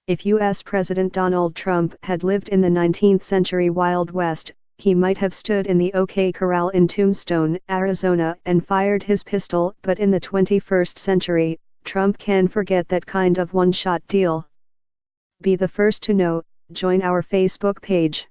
If U.S. President Donald Trump had lived in the 19th century Wild West, he might have stood in the OK Corral in Tombstone, Arizona and fired his pistol, but in the 21st century, Trump can forget that kind of one-shot deal. Be the first to know, join our Facebook page.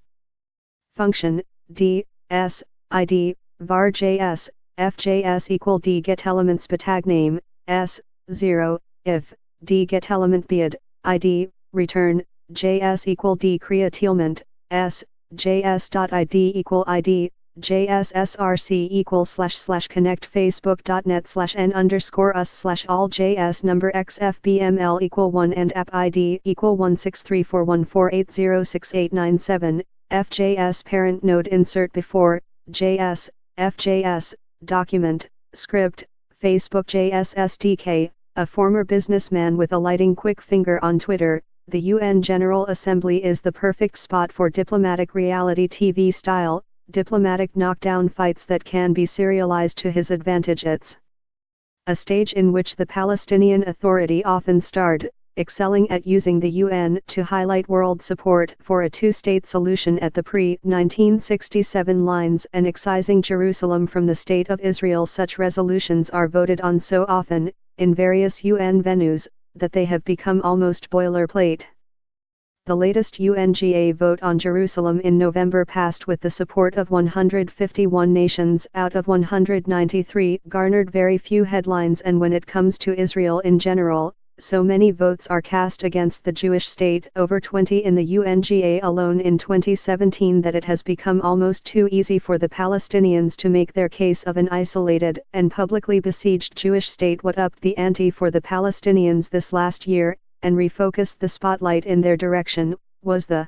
Function, D, S, ID, var JS, fjs equal D get elements tag name, S, 0, if, D get element bid, ID, return, JS equal D createlment, S, JS.id equal ID, JSSRC equal / connect facebook.net / n_us / all JS number XFBML equal 1 and app ID equal 1634148068997, FJS parent node insert before, JS, FJS, document, script, Facebook JS SDK, a former businessman with a lighting quick finger on Twitter. The UN General Assembly is the perfect spot for diplomatic reality TV style, diplomatic knockdown fights that can be serialized to his advantage. It's a stage in which the Palestinian Authority often starred, excelling at using the UN to highlight world support for a two-state solution at the pre-1967 lines and excising Jerusalem from the State of Israel. Such resolutions are voted on so often, in various UN venues, that they have become almost boilerplate. The latest UNGA vote on Jerusalem in November passed with the support of 151 nations out of 193, garnered very few headlines, and when it comes to Israel in general, so many votes are cast against the Jewish state, over 20 in the UNGA alone in 2017, that it has become almost too easy for the Palestinians to make their case of an isolated and publicly besieged Jewish state. What upped the ante for the Palestinians this last year, and refocused the spotlight in their direction, was the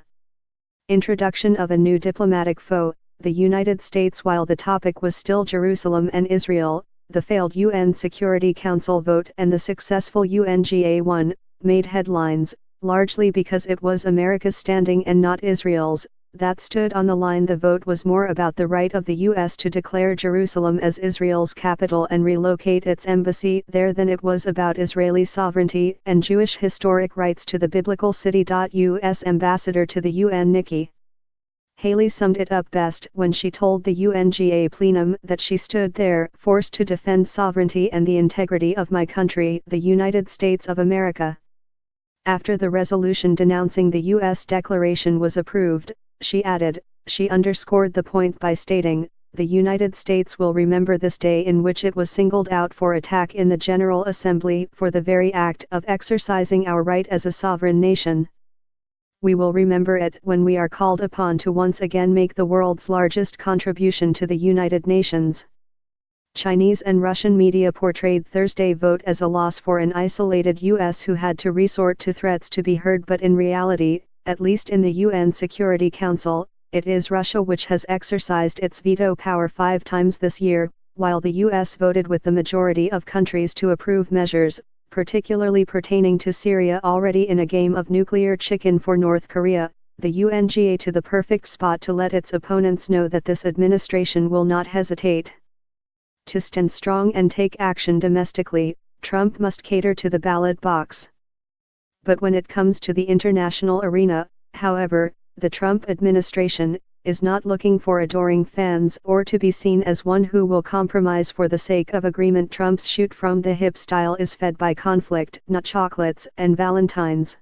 introduction of a new diplomatic foe, the United States. While the topic was still Jerusalem and Israel, the failed UN Security Council vote and the successful UNGA one made headlines, largely because it was America's standing and not Israel's that stood on the line. The vote was more about the right of the U.S. to declare Jerusalem as Israel's capital and relocate its embassy there than it was about Israeli sovereignty and Jewish historic rights to the biblical city. U.S. Ambassador to the UN Nikki Haley summed it up best when she told the UNGA plenum that she stood there forced to defend sovereignty and the integrity of my country, the United States of America. After the resolution denouncing the U.S. declaration was approved, she added, she underscored the point by stating, the United States will remember this day in which it was singled out for attack in the General Assembly for the very act of exercising our right as a sovereign nation. We will remember it when we are called upon to once again make the world's largest contribution to the United Nations. Chinese and Russian media portrayed Thursday vote as a loss for an isolated U.S. who had to resort to threats to be heard, but in reality, at least in the UN Security Council, it is Russia which has exercised its veto power 5 times this year, while the U.S. voted with the majority of countries to approve measures, particularly pertaining to Syria, already in a game of nuclear chicken for North Korea. The UNGA to the perfect spot to let its opponents know that this administration will not hesitate to stand strong and take action domestically. Trump must cater to the ballot box. But when it comes to the international arena, however, the Trump administration is not looking for adoring fans or to be seen as one who will compromise for the sake of agreement. Trump's shoot from the hip style is fed by conflict, not chocolates and Valentines.